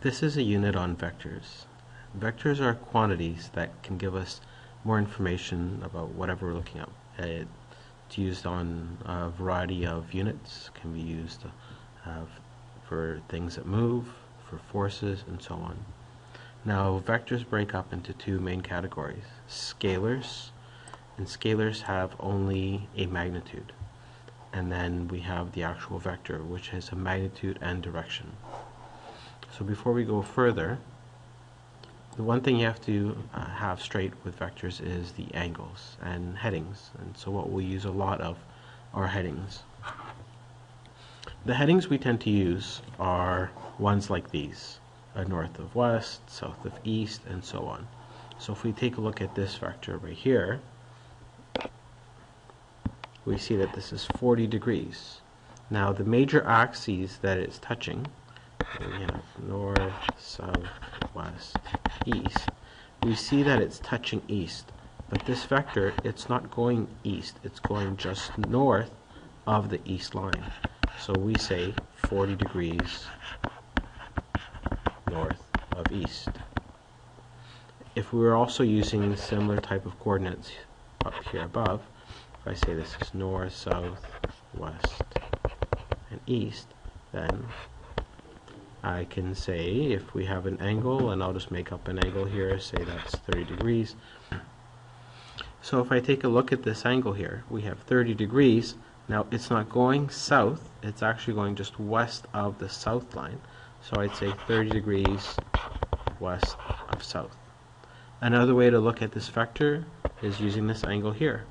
This is a unit on vectors. Vectors are quantities that can give us more information about whatever we're looking at. It's used on a variety of units, can be used for things that move, for forces, and so on. Now, vectors break up into two main categories: scalars, and scalars have only a magnitude. And then we have the actual vector, which has a magnitude and direction. So before we go further, the one thing you have to have straight with vectors is the angles and headings. And so what we'll use a lot of are headings. The headings we tend to use are ones like these: north of west, south of east, and so on. So if we take a look at this vector right here, we see that this is 40 degrees. Now the major axes that it's touching, we have north, south, west, east. We see that it's touching east, but this vector, it's not going east, it's going just north of the east line. So we say 40 degrees north of east. If we were also using similar type of coordinates up here above, if I say this is north, south, west, and east, then I can say, if we have an angle, and I'll just make up an angle here, say that's 30 degrees. So if I take a look at this angle here, we have 30 degrees. Now it's not going south, it's actually going just west of the south line. So I'd say 30 degrees west of south. Another way to look at this vector is using this angle here.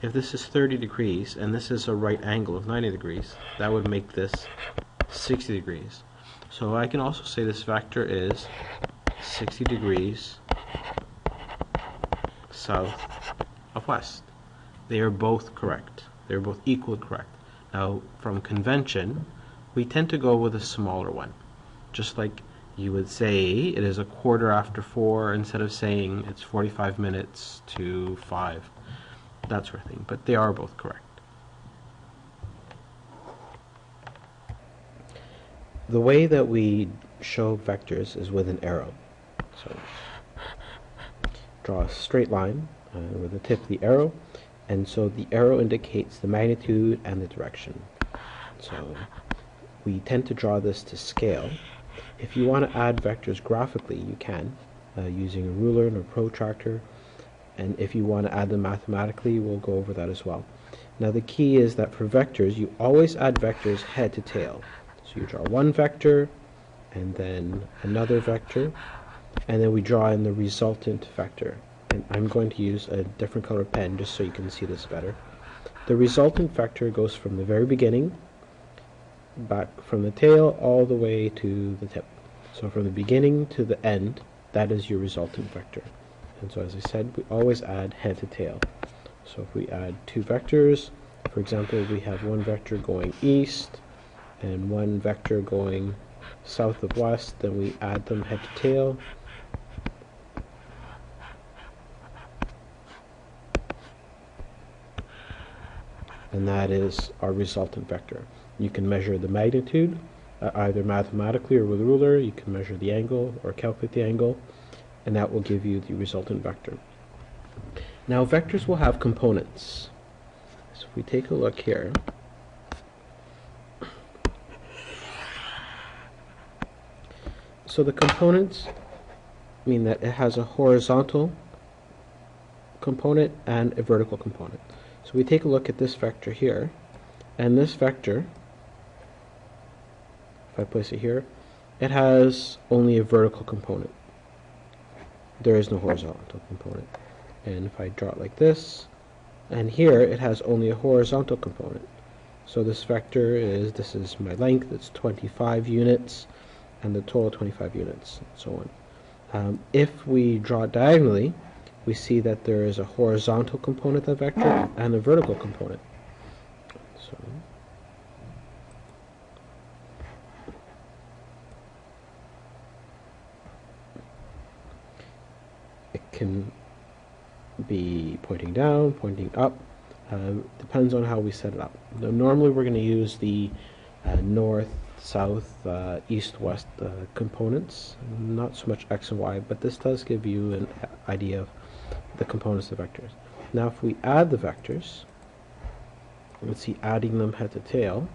If this is 30 degrees and this is a right angle of 90 degrees, that would make this 60 degrees. So I can also say this vector is 60 degrees south of west. They are both correct. They're both equally correct. Now, from convention, we tend to go with a smaller one. Just like you would say it is 4:15 instead of saying it's 45 minutes to 5. That sort of thing. But they are both correct. The way that we show vectors is with an arrow. So draw a straight line with the tip of the arrow, and so the arrow indicates the magnitude and the direction. So we tend to draw this to scale. If you want to add vectors graphically, you can using a ruler and a protractor, and if you want to add them mathematically, we'll go over that as well. Now the key is that for vectors, you always add vectors head to tail. So you draw one vector, and then another vector, and then we draw in the resultant vector. And I'm going to use a different color pen just so you can see this better. The resultant vector goes from the very beginning, back from the tail all the way to the tip. So from the beginning to the end, that is your resultant vector. And so as I said, we always add head to tail. So if we add two vectors, for example, we have one vector going east and one vector going south of west, then we add them head to tail. And that is our resultant vector. You can measure the magnitude either mathematically or with a ruler. You can measure the angle or calculate the angle, and that will give you the resultant vector. Now vectors will have components. So if we take a look here, so the components mean that it has a horizontal component and a vertical component. So we take a look at this vector here, and this vector, if I place it here, it has only a vertical component. There is no horizontal component. And if I draw it like this, and here it has only a horizontal component. So this vector is, this is my length, it's 25 units, and the total 25 units, and so on. If we draw it diagonally, we see that there is a horizontal component of the vector and a vertical component. So it can be pointing down, pointing up, depends on how we set it up. Now, normally we're going to use the north south, east, west components, not so much x and y, but this does give you an idea of the components of vectors. Now if we add the vectors, let's see, adding them head to tail,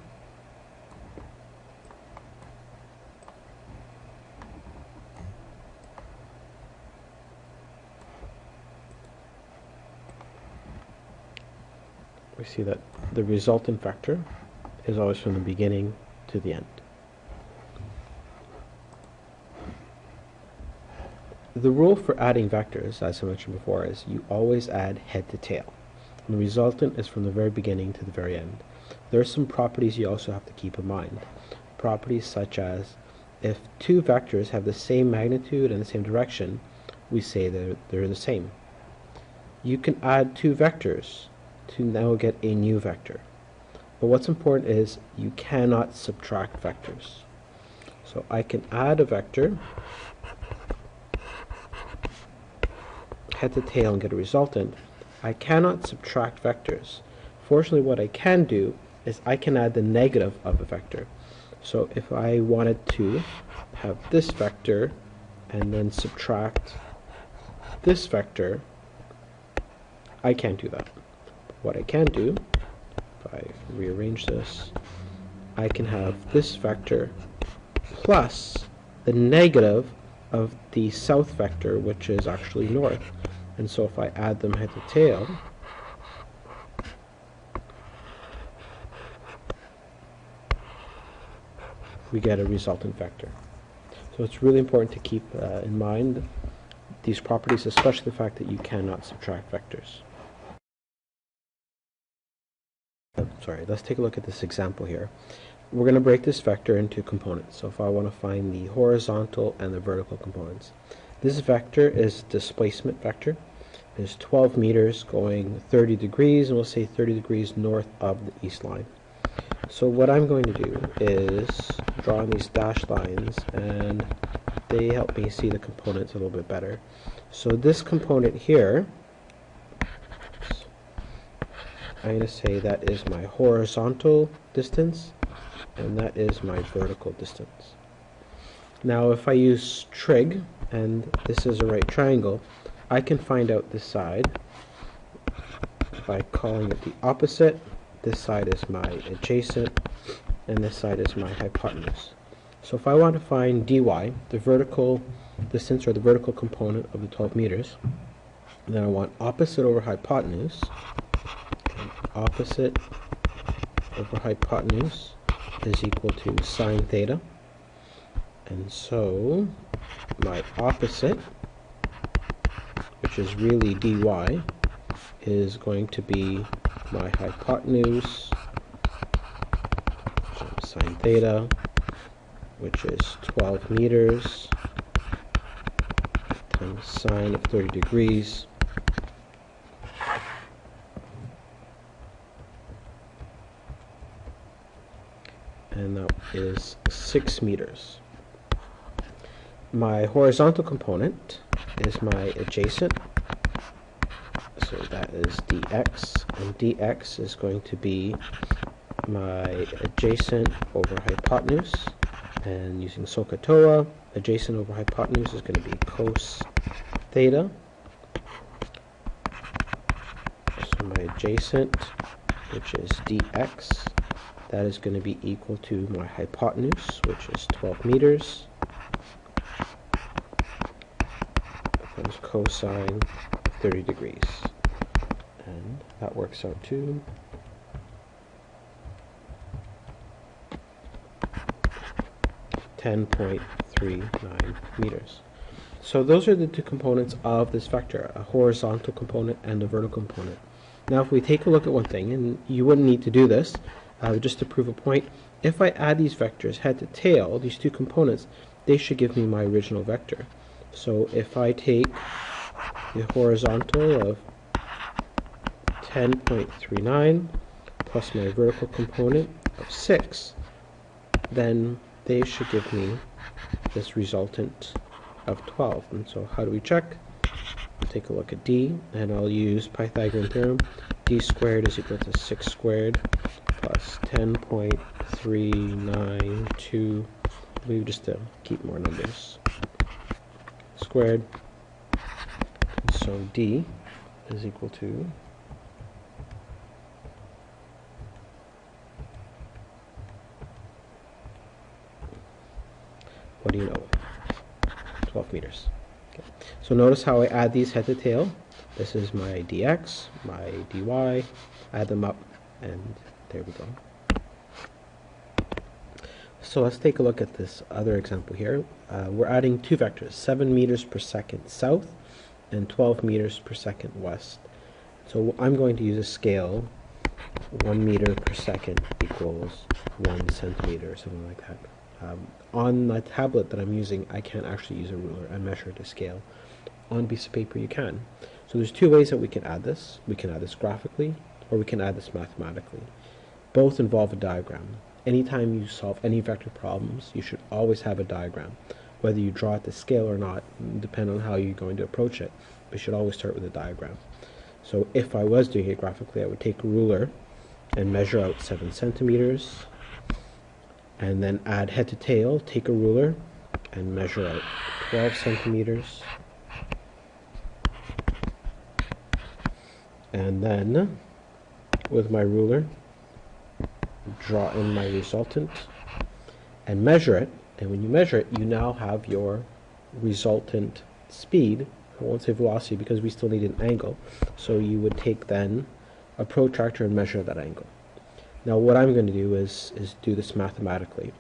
we see that the resultant vector is always from the beginning to the end. The rule for adding vectors, as I mentioned before, is you always add head to tail. And the resultant is from the very beginning to the very end. There are some properties you also have to keep in mind. Properties such as if two vectors have the same magnitude and the same direction, we say that they're the same. You can add two vectors to now get a new vector. But what's important is you cannot subtract vectors. So I can add a vector head to tail and get a resultant. I cannot subtract vectors. Fortunately, what I can do is I can add the negative of a vector. So if I wanted to have this vector and then subtract this vector, I can't do that. What I can do, if I rearrange this, I can have this vector plus the negative of the south vector, which is actually north. And so if I add them head to tail, we get a resultant vector. So it's really important to keep in mind these properties, especially the fact that you cannot subtract vectors. Sorry, let's take a look at this example here. We're going to break this vector into components. So if I want to find the horizontal and the vertical components, this vector is displacement vector. It's 12 meters going 30 degrees, and we'll say 30 degrees north of the east line. So what I'm going to do is draw on these dashed lines, and they help me see the components a little bit better. So this component here, I'm going to say that is my horizontal distance, and that is my vertical distance. Now if I use trig, and this is a right triangle, I can find out this side by calling it the opposite. This side is my adjacent, and this side is my hypotenuse. So if I want to find dy, the vertical distance or the vertical component of the 12 meters, then I want opposite over hypotenuse. Opposite over hypotenuse is equal to sine theta. And so my opposite, which is really dy, is going to be my hypotenuse sine theta, which is 12 meters times sine of 30 degrees. And that is 6 meters. My horizontal component is my adjacent, so that is dx, and dx is going to be my adjacent over hypotenuse, and using SOHCAHTOA, adjacent over hypotenuse is going to be cos theta. So my adjacent, which is dx, that is going to be equal to my hypotenuse, which is 12 meters, times cosine of 30 degrees. And that works out to .39 meters. So those are the two components of this vector, a horizontal component and a vertical component. Now if we take a look at one thing, and you wouldn't need to do this, just to prove a point, if I add these vectors head to tail, these two components, they should give me my original vector. So if I take the horizontal of 10.39 plus my vertical component of 6, then they should give me this resultant of 12. And so how do we check? We'll take a look at d, and I'll use Pythagorean theorem. D squared is equal to 6 squared plus 10.39 3, 9, 2, I believe, just to keep more numbers, squared. So D is equal to what do you know? 12 meters. Okay. So notice how I add these head to tail. This is my dx, my dy, add them up, and there we go. So let's take a look at this other example here. We're adding two vectors, 7 meters per second south and 12 meters per second west. So I'm going to use a scale. 1 meter per second equals 1 centimeter, or something like that. On the tablet that I'm using, I can't actually use a ruler and measure to scale. On a piece of paper, you can. So there's two ways that we can add this. We can add this graphically, or we can add this mathematically. Both involve a diagram. Anytime you solve any vector problems, you should always have a diagram. Whether you draw it to scale or not, depends on how you're going to approach it. We should always start with a diagram. So if I was doing it graphically, I would take a ruler and measure out 7 centimeters, and then add head to tail, take a ruler and measure out 12 centimeters, and then with my ruler draw in my resultant and measure it. And when you measure it, you now have your resultant speed. I won't say velocity because we still need an angle, so you would take then a protractor and measure that angle. Now what I'm going to do is do this mathematically.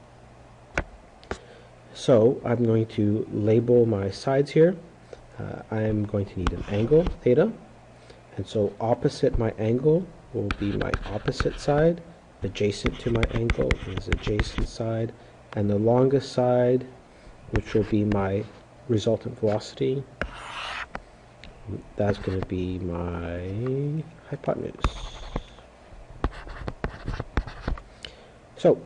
So I'm going to label my sides here. I am going to need an angle, theta, and so opposite my angle will be my opposite side, adjacent to my angle is adjacent side, and the longest side, which will be my resultant velocity, that's going to be my hypotenuse. So,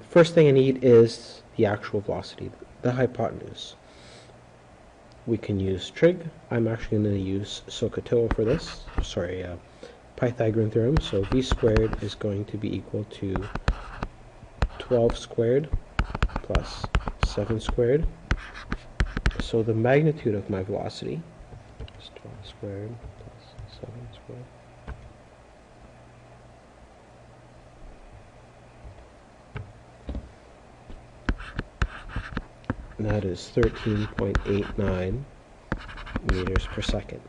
first thing I need is the actual velocity, the hypotenuse. We can use trig. I'm actually going to use SOHCAHTOA for this. Sorry, Pythagorean theorem. So v squared is going to be equal to 12 squared plus 7 squared. So the magnitude of my velocity is 12 squared plus 7 squared. And that is 13.89 meters per second.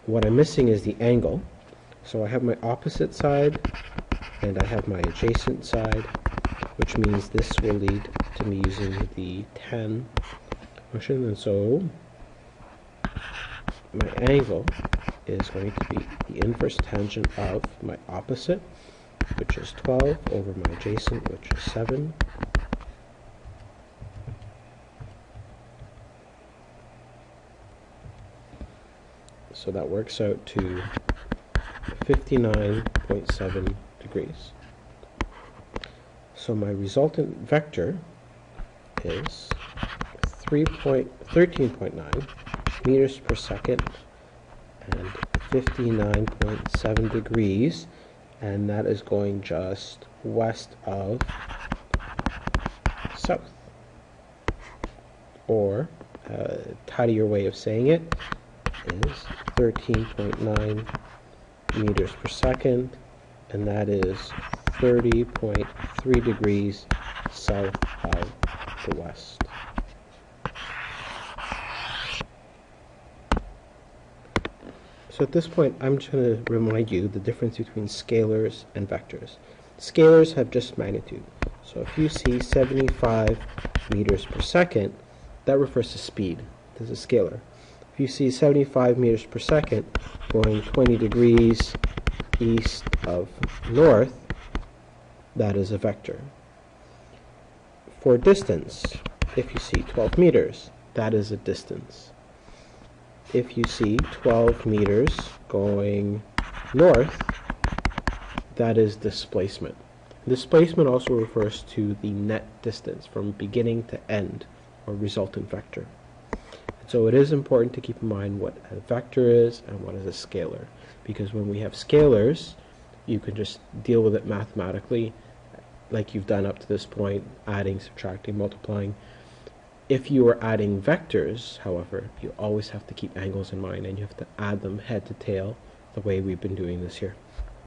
What I'm missing is the angle. So I have my opposite side and I have my adjacent side, which means this will lead to me using the tan function. And so my angle is going to be the inverse tangent of my opposite, which is 12, over my adjacent, which is 7. So that works out to 59.7 degrees. So my resultant vector is 13.9 meters per second and 59.7 degrees, and that is going just west of south. Or, tidier way of saying it is 13.9 meters per second, and that is 30.3 degrees south of the west. So at this point, I'm just going to remind you the difference between scalars and vectors. Scalars have just magnitude. So if you see 75 meters per second, that refers to speed. This is a scalar. If you see 75 meters per second going 20 degrees east of north, that is a vector. For distance, if you see 12 meters, that is a distance. If you see 12 meters going north, that is displacement. Displacement also refers to the net distance from beginning to end, or resultant vector. So it is important to keep in mind what a vector is and what is a scalar, because when we have scalars, you can just deal with it mathematically like you've done up to this point, adding, subtracting, multiplying. If you are adding vectors, however, you always have to keep angles in mind, and you have to add them head to tail the way we've been doing this here.